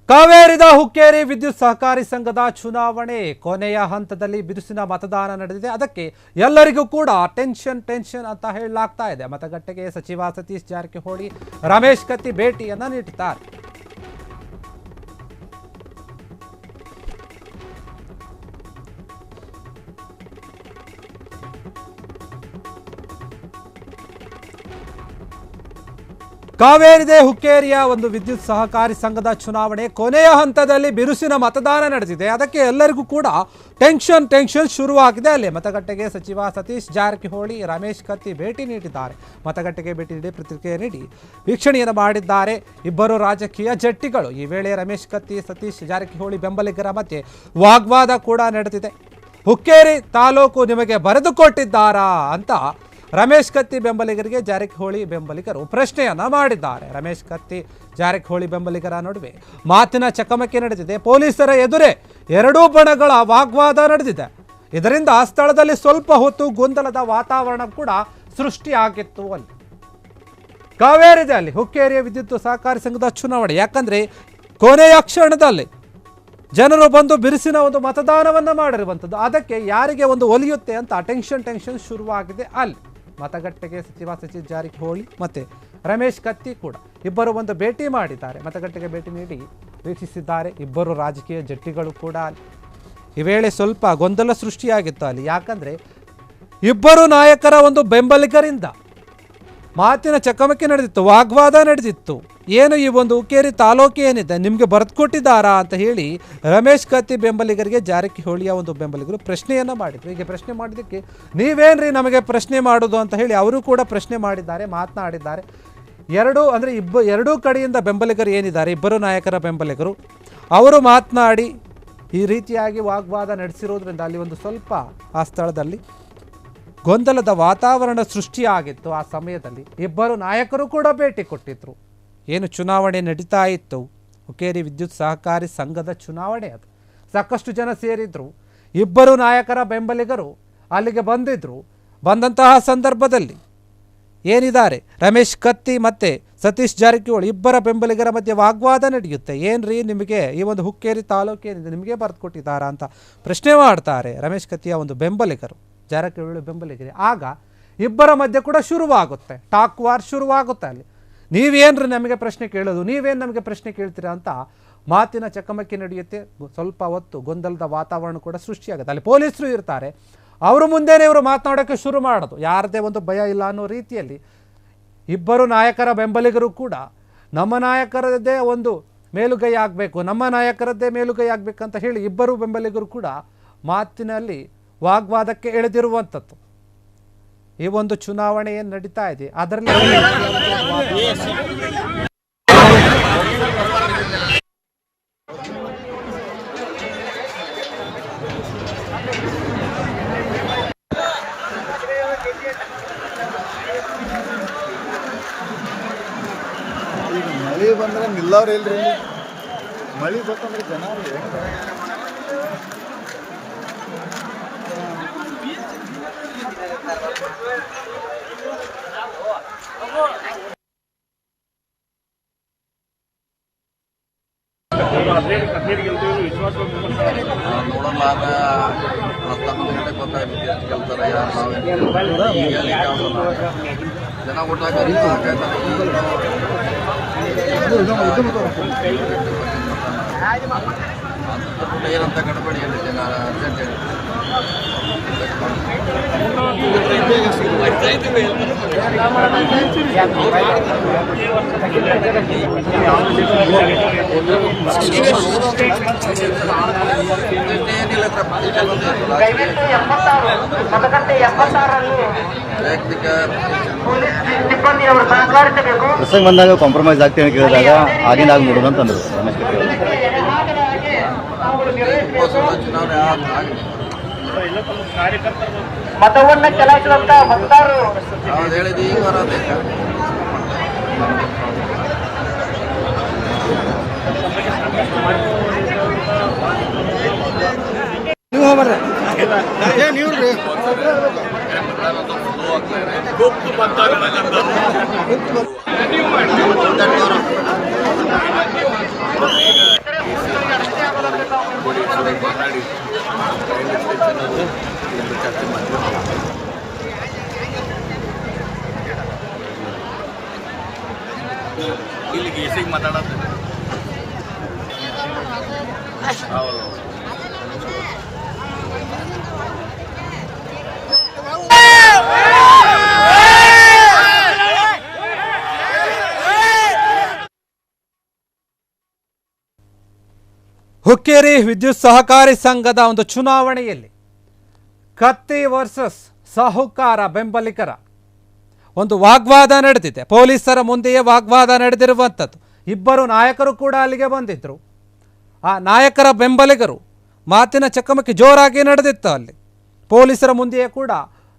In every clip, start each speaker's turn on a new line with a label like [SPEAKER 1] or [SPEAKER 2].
[SPEAKER 1] ಕಾವೇರಿದ ಹುಕ್ಕೇರಿ ವಿದ್ಯುತ್ ಸಹಕಾರಿ ಸಂಘದ ಚುನಾವಣೆ ಕೊನೆಯ ಹಂತದಲ್ಲಿ ಬಿರುಸಿನ ಮತದಾನ ನಡೆದಿದೆ. ಅದಕ್ಕೆ ಎಲ್ಲರಿಗೂ ಕೂಡ ಟೆನ್ಷನ್ ಅಂತ ಹೇಳಲಾಗ್ತಾ ಇದೆ. ಮತಗಟ್ಟೆಗೆ ಸಚಿವ ಸತೀಶ್ ಜಾರಕಿಹೊಳಿ, ರಮೇಶ್ ಕತ್ತಿ ಭೇಟಿಯನ್ನ ನೀಡಿದ್ದಾರೆ. ಕಾವೇರಿದೆ ಹುಕ್ಕೇರಿಯ ಒಂದು ವಿದ್ಯುತ್ ಸಹಕಾರಿ ಸಂಘದ ಚುನಾವಣೆ ಕೊನೆಯ ಹಂತದಲ್ಲಿ ಬಿರುಸಿನ ಮತದಾನ ನಡೆದಿದೆ. ಅದಕ್ಕೆ ಎಲ್ಲರಿಗೂ ಕೂಡ ಟೆನ್ಷನ್ ಶುರುವಾಗಿದೆ. ಅಲ್ಲಿ ಮತಗಟ್ಟೆಗೆ ಸಚಿವ ಸತೀಶ್ ಜಾರಕಿಹೊಳಿ, ರಮೇಶ್ ಕತ್ತಿ ಭೇಟಿ ನೀಡಿದ್ದಾರೆ. ಮತಗಟ್ಟೆಗೆ ಭೇಟಿ ನೀಡಿ ಪ್ರತಿಕ್ರಿಯೆ ನೀಡಿ ವೀಕ್ಷಣೆಯನ್ನು ಮಾಡಿದ್ದಾರೆ ಇಬ್ಬರು ರಾಜಕೀಯ ಜಟ್ಟಿಗಳು. ಈ ವೇಳೆ ರಮೇಶ್ ಕತ್ತಿ, ಸತೀಶ್ ಜಾರಕಿಹೊಳಿ ಬೆಂಬಲಿಗರ ಮಧ್ಯೆ ವಾಗ್ವಾದ ಕೂಡ ನಡೆದಿದೆ. ಹುಕ್ಕೇರಿ ತಾಲೂಕು ನಿಮಗೆ ಬರೆದುಕೊಟ್ಟಿದ್ದಾರಾ ಅಂತ ರಮೇಶ್ ಕತ್ತಿ ಬೆಂಬಲಿಗರಿಗೆ ಜಾರಕಿಹೊಳಿ ಬೆಂಬಲಿಗರು ಪ್ರಶ್ನೆಯನ್ನ ಮಾಡಿದ್ದಾರೆ. ರಮೇಶ್ ಕತ್ತಿ ಜಾರಕಿಹೊಳಿ ಬೆಂಬಲಿಗರ ನಡುವೆ ಮಾತಿನ ಚಕಮಕಿ ನಡೆದಿದೆ. ಪೊಲೀಸರ ಎದುರೇ ಎರಡೂ ಬಣಗಳ ವಾಗ್ವಾದ ನಡೆದಿದೆ. ಇದರಿಂದ ಸ್ಥಳದಲ್ಲಿ ಸ್ವಲ್ಪ ಹೊತ್ತು ಗೊಂದಲದ ವಾತಾವರಣ ಕೂಡ ಸೃಷ್ಟಿಯಾಗಿತ್ತು. ಅಲ್ಲಿ ಕಾವೇರಿದೆ ಅಲ್ಲಿ ಹುಕ್ಕೇರಿಯ ವಿದ್ಯುತ್ ಸಹಕಾರಿ ಸಂಘದ ಚುನಾವಣೆ. ಯಾಕಂದ್ರೆ ಕೊನೆಯ ಕ್ಷಣದಲ್ಲಿ ಜನರು ಬಂದು ಬಿರುಸಿನ ಒಂದು ಮತದಾನವನ್ನ ಮಾಡಿರುವಂಥದ್ದು. ಅದಕ್ಕೆ ಯಾರಿಗೆ ಒಂದು ಒಲಿಯುತ್ತೆ ಅಂತ ಟೆನ್ಷನ್ ಶುರುವಾಗಿದೆ. ಅಲ್ಲಿ ಮತಗಟ್ಟೆಗೆ ಸಚಿವ ಸತೀಶ್ ಜಾರಕಿಹೊಳಿ ಮತ್ತೆ ರಮೇಶ್ ಕತ್ತಿ ಕೂಡ ಇಬ್ಬರು ಒಂದು ಭೇಟಿ ಮಾಡಿದ್ದಾರೆ. ಮತಗಟ್ಟೆಗೆ ಭೇಟಿ ನೀಡಿ ವೀಕ್ಷಿಸಿದ್ದಾರೆ ಇಬ್ಬರು ರಾಜಕೀಯ ಜಟ್ಟಿಗಳು ಕೂಡ. ಈ ವೇಳೆ ಸ್ವಲ್ಪ ಗೊಂದಲ ಸೃಷ್ಟಿಯಾಗಿತ್ತು ಅಲ್ಲಿ. ಯಾಕಂದ್ರೆ ಇಬ್ಬರು ನಾಯಕರ ಒಂದು ಬೆಂಬಲಿಗರಿಂದ ಮಾತಿನ ಚಕಮಕಿ ನಡೆದಿತ್ತು, ವಾಗ್ವಾದ ನಡೆದಿತ್ತು. ಏನು ಈ ಒಂದು ಹುಕ್ಕೇರಿ ತಾಲೂಕು ಏನಿದೆ ನಿಮಗೆ ಬರೆದುಕೊಟ್ಟಿದ್ದಾರಾ ಅಂತ ಹೇಳಿ ರಮೇಶ್ ಕತ್ತಿ ಬೆಂಬಲಿಗರಿಗೆ ಜಾರಕಿಹೊಳಿಯ ಒಂದು ಬೆಂಬಲಿಗರು ಪ್ರಶ್ನೆಯನ್ನ ಮಾಡಿದ್ರು. ಹೀಗೆ ಪ್ರಶ್ನೆ ಮಾಡಿದ್ದಕ್ಕೆ ನೀವೇನ್ರಿ ನಮಗೆ ಪ್ರಶ್ನೆ ಮಾಡೋದು ಅಂತ ಹೇಳಿ ಅವರು ಕೂಡ ಪ್ರಶ್ನೆ ಮಾಡಿದ್ದಾರೆ, ಮಾತನಾಡಿದ್ದಾರೆ. ಎರಡೂ ಕಡೆಯಿಂದ ಬೆಂಬಲಿಗರು ಏನಿದ್ದಾರೆ, ಇಬ್ಬರು ನಾಯಕರ ಬೆಂಬಲಿಗರು ಅವರು ಮಾತನಾಡಿ ಈ ರೀತಿಯಾಗಿ ವಾಗ್ವಾದ ನಡೆಸಿರೋದ್ರಿಂದ ಅಲ್ಲಿ ಒಂದು ಸ್ವಲ್ಪ ಆ ಸ್ಥಳದಲ್ಲಿ ಗೊಂದಲದ ವಾತಾವರಣ ಸೃಷ್ಟಿಯಾಗಿತ್ತು. ಆ ಸಮಯದಲ್ಲಿ ಇಬ್ಬರು ನಾಯಕರು ಕೂಡ ಭೇಟಿ ಕೊಟ್ಟಿದ್ರು. ಏನು ಚುನಾವಣೆ ನಡೀತಾ ಇತ್ತು, ಹುಕ್ಕೇರಿ ವಿದ್ಯುತ್ ಸಹಕಾರಿ ಸಂಘದ ಚುನಾವಣೆ, ಅದು ಸಾಕಷ್ಟು ಜನ ಸೇರಿದ್ರು. ಇಬ್ಬರು ನಾಯಕರ ಬೆಂಬಲಿಗರು ಅಲ್ಲಿಗೆ ಬಂದಿದ್ರು. ಬಂದಂತಹ ಸಂದರ್ಭದಲ್ಲಿ ಏನಿದ್ದಾರೆ ರಮೇಶ್ ಕತ್ತಿ ಮತ್ತು ಸತೀಶ್ ಜಾರಕಿಹೊಳಿ ಇಬ್ಬರ ಬೆಂಬಲಿಗರ ಮಧ್ಯೆ ವಾಗ್ವಾದ ನಡೆಯುತ್ತೆ. ಏನ್ರಿ ನಿಮಗೆ ಈ ಒಂದು ಹುಕ್ಕೇರಿ ತಾಲೂಕು ಏನಿದೆ ನಿಮಗೆ ಬರೆದು ಕೊಟ್ಟಿದ್ದಾರಾ ಅಂತ ಪ್ರಶ್ನೆ ಮಾಡ್ತಾರೆ ರಮೇಶ್ ಕತ್ತಿಯ ಒಂದು ಬೆಂಬಲಿಗರು, ಜಾರಕಿಹೊಳಿ ಬೆಂಬಲಿಗರು. ಆಗ ಇಬ್ಬರ ಮಧ್ಯೆ ಕೂಡ ಶುರುವಾಗುತ್ತೆ, ಟಾಕ್ ವಾರ್ ಶುರುವಾಗುತ್ತೆ. ಅಲ್ಲಿ ನೀವೇನ್ರಿ ನಮಗೆ ಪ್ರಶ್ನೆ ಕೇಳೋದು, ನೀವೇನು ನಮಗೆ ಪ್ರಶ್ನೆ ಕೇಳ್ತೀರಾ ಅಂತ ಮಾತಿನ ಚಕಮಕಿ ನಡೆಯುತ್ತೆ. ಸ್ವಲ್ಪ ಹೊತ್ತು ಗೊಂದಲದ ವಾತಾವರಣ ಕೂಡ ಸೃಷ್ಟಿಯಾಗುತ್ತೆ. ಅಲ್ಲಿ ಪೊಲೀಸರು ಇರ್ತಾರೆ, ಅವರು ಮುಂದೆನೇ ಇವರು ಮಾತನಾಡೋಕ್ಕೆ ಶುರು ಮಾಡೋದು, ಯಾರದೇ ಒಂದು ಭಯ ಇಲ್ಲ ಅನ್ನೋ ರೀತಿಯಲ್ಲಿ. ಇಬ್ಬರು ನಾಯಕರ ಬೆಂಬಲಿಗರು ಕೂಡ ನಮ್ಮ ನಾಯಕರದ್ದೇ ಒಂದು ಮೇಲುಗೈ ಆಗಬೇಕು, ನಮ್ಮ ನಾಯಕರದ್ದೇ ಮೇಲುಗೈ ಆಗಬೇಕಂತ ಹೇಳಿ ಇಬ್ಬರು ಬೆಂಬಲಿಗರು ಕೂಡ ಮಾತಿನಲ್ಲಿ ವಾಗ್ವಾದಕ್ಕೆ ಎಳೆದಿರುವಂಥದ್ದು. ಈ ಒಂದು ಚುನಾವಣೆ ಏನು ನಡೀತಾ ಇದೆ ಅದರಲ್ಲಿ
[SPEAKER 2] ಮಳೆ ಬಂದ್ರೆ ನಿಲ್ಲವ್ರು ಇಲ್ರಿ, ಮಳೆ ಬಂದ್ರೆ ಜನ
[SPEAKER 3] ನೋಡಲ್ಲ. ಗೊತ್ತಾಗುತ್ತೆ ಎಷ್ಟು ಗೆಲ್ತಾರೆ, ಯಾರು ಜನ ಊಟ ಏನಂತ ಗಡಬಡಿ ಹೇಳಿ ಜನ ಅರ್ಜೆಂಟ್ ಹೇಳಿ
[SPEAKER 2] ಪ್ರಸಂಗ ಬಂದಾಗ ಕಾಂಪ್ರಮೈಸ್ ಆಗ್ತೀನಿ ಕೇಳಿದಾಗ ಆಗಿಂದ ಆಗಿ ನೋಡೋಣ ಅಂತಂದ್ರು.
[SPEAKER 4] ಮತವನ್ನ ಚಲಾಯಿಸಿದಂತ ಮತದಾರರು
[SPEAKER 3] ಹೇಳಿದ ಈಗ ಬರೋದೈತ
[SPEAKER 4] ನೀವು
[SPEAKER 3] ಮಾತಾಡಿ ಚರ್ಚೆ ಮಾಡ್ತೀವಿ. ಇಲ್ಲಿಗೆ ಎಸಿಗೆ ಮಾತಾಡೋದು ಹೌದು.
[SPEAKER 1] ಹುಕ್ಕೇರಿ ವಿದ್ಯುತ್ ಸಹಕಾರಿ ಸಂಘದ ಒಂದು ಚುನಾವಣೆಯಲ್ಲಿ ಕತ್ತಿ ವರ್ಸಸ್ ಸಾಹುಕಾರ ಬೆಂಬಲಿಗರ ಒಂದು ವಾಗ್ವಾದ ನಡೆದಿದೆ. ಪೊಲೀಸರ ಮುಂದೆಯೇ ವಾಗ್ವಾದ ನಡೆದಿರುವಂಥದ್ದು. ಇಬ್ಬರು ನಾಯಕರು ಕೂಡ ಅಲ್ಲಿಗೆ ಬಂದಿದ್ದರು. ಆ ನಾಯಕರ ಬೆಂಬಲಿಗರು ಮಾತಿನ ಚಕಮಕಿ ಜೋರಾಗಿ ನಡೆದಿತ್ತು. ಅಲ್ಲಿ ಪೊಲೀಸರ ಮುಂದೆಯೇ ಕೂಡ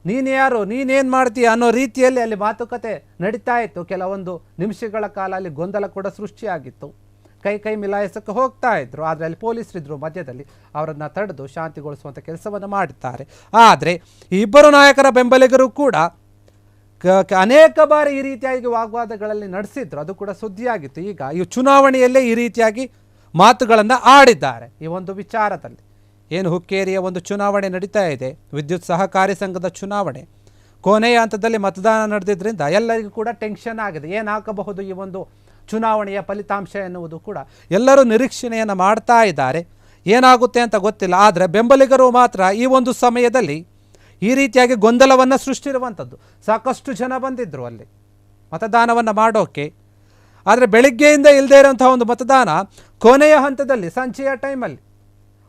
[SPEAKER 1] ನೀನು ಯಾರು, ನೀನೇನು ಮಾಡ್ತೀಯ ಅನ್ನೋ ರೀತಿಯಲ್ಲಿ ಅಲ್ಲಿ ಮಾತುಕತೆ ನಡೀತಾ ಇತ್ತು. ಕೆಲವೊಂದು ನಿಮಿಷಗಳ ಕಾಲ ಅಲ್ಲಿ ಗೊಂದಲ ಕೂಡ ಸೃಷ್ಟಿಯಾಗಿತ್ತು. ಕೈ ಮಿಲಾಯಿಸಕ್ಕೆ ಹೋಗ್ತಾ ಇದ್ರು. ಆದರೆ ಅಲ್ಲಿ ಪೊಲೀಸರಿದ್ದರು ಮಧ್ಯದಲ್ಲಿ ಅವರನ್ನು ತಡೆದು ಶಾಂತಿಗೊಳಿಸುವಂಥ ಕೆಲಸವನ್ನು ಮಾಡುತ್ತಾರೆ. ಆದರೆ ಈ ಇಬ್ಬರು ನಾಯಕರ ಬೆಂಬಲಿಗರು ಕೂಡ ಅನೇಕ ಬಾರಿ ಈ ರೀತಿಯಾಗಿ ವಾಗ್ವಾದಗಳಲ್ಲಿ ನಡೆಸಿದ್ರು. ಅದು ಕೂಡ ಸುದ್ದಿಯಾಗಿತ್ತು. ಈಗ ಈ ಚುನಾವಣೆಯಲ್ಲೇ ಈ ರೀತಿಯಾಗಿ ಮಾತುಗಳನ್ನು ಆಡಿದ್ದಾರೆ. ಈ ಒಂದು ವಿಚಾರದಲ್ಲಿ ಏನು ಹುಕ್ಕೇರಿಯ ಒಂದು ಚುನಾವಣೆ ನಡೀತಾ ಇದೆ, ವಿದ್ಯುತ್ ಸಹಕಾರಿ ಸಂಘದ ಚುನಾವಣೆ ಕೊನೆಯ ಹಂತದಲ್ಲಿ ಮತದಾನ ನಡೆದಿದ್ದರಿಂದ ಎಲ್ಲರಿಗೂ ಕೂಡ ಟೆನ್ಷನ್ ಆಗಿದೆ. ಏನಾಗಬಹುದು ಈ ಒಂದು ಚುನಾವಣೆಯ ಫಲಿತಾಂಶ ಎನ್ನುವುದು ಕೂಡ ಎಲ್ಲರೂ ನಿರೀಕ್ಷಣೆಯನ್ನು ಮಾಡ್ತಾ ಇದ್ದಾರೆ. ಏನಾಗುತ್ತೆ ಅಂತ ಗೊತ್ತಿಲ್ಲ. ಆದರೆ ಬೆಂಬಲಿಗರು ಮಾತ್ರ ಈ ಒಂದು ಸಮಯದಲ್ಲಿ ಈ ರೀತಿಯಾಗಿ ಗೊಂದಲವನ್ನು ಸೃಷ್ಟಿರುವಂಥದ್ದು. ಸಾಕಷ್ಟು ಜನ ಬಂದಿದ್ದರು ಅಲ್ಲಿ ಮತದಾನವನ್ನು ಮಾಡೋಕ್ಕೆ. ಆದರೆ ಬೆಳಿಗ್ಗೆಯಿಂದ ಇಲ್ಲದೇ ಇರೋಂಥ ಒಂದು ಮತದಾನ ಕೊನೆಯ ಹಂತದಲ್ಲಿ ಸಂಜೆಯ ಟೈಮಲ್ಲಿ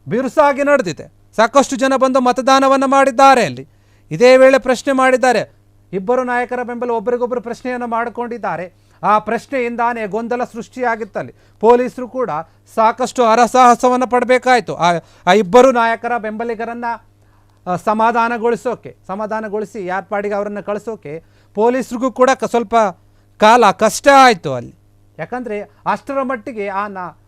[SPEAKER 1] ಬಿರುಸಾಗಿ ನಡೆದಿದೆ. ಸಾಕಷ್ಟು ಜನ ಬಂದು ಮತದಾನವನ್ನು ಮಾಡಿದ್ದಾರೆ. ಅಲ್ಲಿ ಇದೇ ವೇಳೆ ಪ್ರಶ್ನೆ ಮಾಡಿದ್ದಾರೆ. ಇಬ್ಬರು ನಾಯಕರ ಬೆಂಬಲ ಒಬ್ಬರಿಗೊಬ್ಬರು ಪ್ರಶ್ನೆಯನ್ನು ಮಾಡಿಕೊಂಡಿದ್ದಾರೆ. ಆ ಪ್ರಶ್ನೆಯಿಂದಾನೇ ಗೊಂದಲ ಸೃಷ್ಟಿಯಾಗಿತ್ತಲ್ಲಿ. ಪೊಲೀಸರು ಕೂಡ ಸಾಕಷ್ಟು ಹರಸಾಹಸವನ್ನು ಪಡಬೇಕಾಯಿತು. ಆ ಇಬ್ಬರು ನಾಯಕರ ಬೆಂಬಲಿಗರನ್ನು ಸಮಾಧಾನಗೊಳಿಸಿ ಯಾರ ಪಾಡಿಗೆ ಅವರನ್ನು ಕಳಿಸೋಕೆ ಪೊಲೀಸರಿಗೂ ಕೂಡ ಸ್ವಲ್ಪ ಕಾಲ ಕಷ್ಟ ಆಯಿತು ಅಲ್ಲಿ. ಯಾಕಂದರೆ ಅಷ್ಟರ ಮಟ್ಟಿಗೆ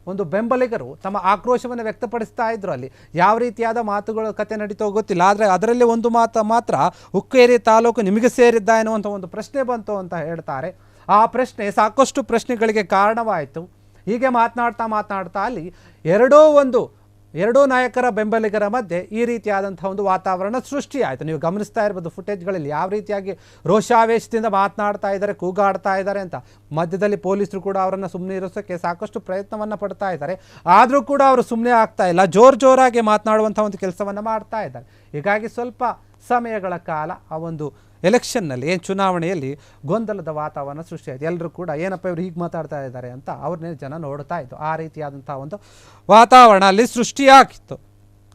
[SPEAKER 1] ಒಂದು ಬೆಂಬಲಿಗರು ತಮ್ಮ ಆಕ್ರೋಶವನ್ನು ವ್ಯಕ್ತಪಡಿಸ್ತಾ ಇದ್ರು. ಅಲ್ಲಿ ಯಾವ ರೀತಿಯಾದ ಮಾತುಗಳು ಕತೆ ನಡೀತೋ ಗೊತ್ತಿಲ್ಲ. ಆದರೆ ಅದರಲ್ಲಿ ಒಂದು ಮಾತು ಮಾತ್ರ ಹುಕ್ಕೇರಿ ತಾಲೂಕು ನಿಮಗೆ ಸೇರಿದ್ದ ಎನ್ನುವಂಥ ಒಂದು ಪ್ರಶ್ನೆ ಬಂತು ಅಂತ ಹೇಳ್ತಾರೆ. ಆ ಪ್ರಶ್ನೆ ಸಾಕಷ್ಟು ಪ್ರಶ್ನೆಗಳಿಗೆ ಕಾರಣವಾಯಿತು. ಹೀಗೆ ಮಾತನಾಡ್ತಾ ಅಲ್ಲಿ ಎರಡೂ ನಾಯಕರ ಬೆಂಬಲಿಗರ ಮಧ್ಯೆ ಈ ರೀತಿಯಾದಂಥ ಒಂದು ವಾತಾವರಣ ಸೃಷ್ಟಿಯಾಯಿತು. ನೀವು ಗಮನಿಸ್ತಾ ಇರ್ಬೋದು ಫುಟೇಜ್ಗಳಲ್ಲಿ ಯಾವ ರೀತಿಯಾಗಿ ರೋಷಾವೇಶದಿಂದ ಮಾತನಾಡ್ತಾ ಇದ್ದಾರೆ, ಕೂಗಾಡ್ತಾ ಇದ್ದಾರೆ ಅಂತ. ಮಧ್ಯದಲ್ಲಿ ಪೊಲೀಸರು ಕೂಡ ಅವರನ್ನು ಸುಮ್ಮನೆ ಇರಿಸೋಕ್ಕೆ ಸಾಕಷ್ಟು ಪ್ರಯತ್ನವನ್ನು ಪಡ್ತಾ ಇದ್ದಾರೆ. ಆದರೂ ಕೂಡ ಅವರು ಸುಮ್ಮನೆ ಆಗ್ತಾ ಇಲ್ಲ. ಜೋರಾಗಿ ಮಾತನಾಡುವಂಥ ಒಂದು ಕೆಲಸವನ್ನು ಮಾಡ್ತಾ ಇದ್ದಾರೆ. ಹೀಗಾಗಿ ಸ್ವಲ್ಪ ಸಮಯಗಳ ಕಾಲ ಆ ಒಂದು ಎಲೆಕ್ಷನ್ನಲ್ಲಿ ಚುನಾವಣೆಯಲ್ಲಿ ಗೊಂದಲದ ವಾತಾವರಣ ಸೃಷ್ಟಿಯಾಯಿತು. ಎಲ್ಲರೂ ಕೂಡ ಏನಪ್ಪ ಇವರು ಹೀಗೆ ಮಾತಾಡ್ತಾ ಇದ್ದಾರೆ ಅಂತ ಅವ್ರನ್ನೇ ಜನ ನೋಡ್ತಾ ಇತ್ತು. ಆ ರೀತಿಯಾದಂಥ ಒಂದು ವಾತಾವರಣ ಅಲ್ಲಿ ಸೃಷ್ಟಿಯಾಗಿತ್ತು.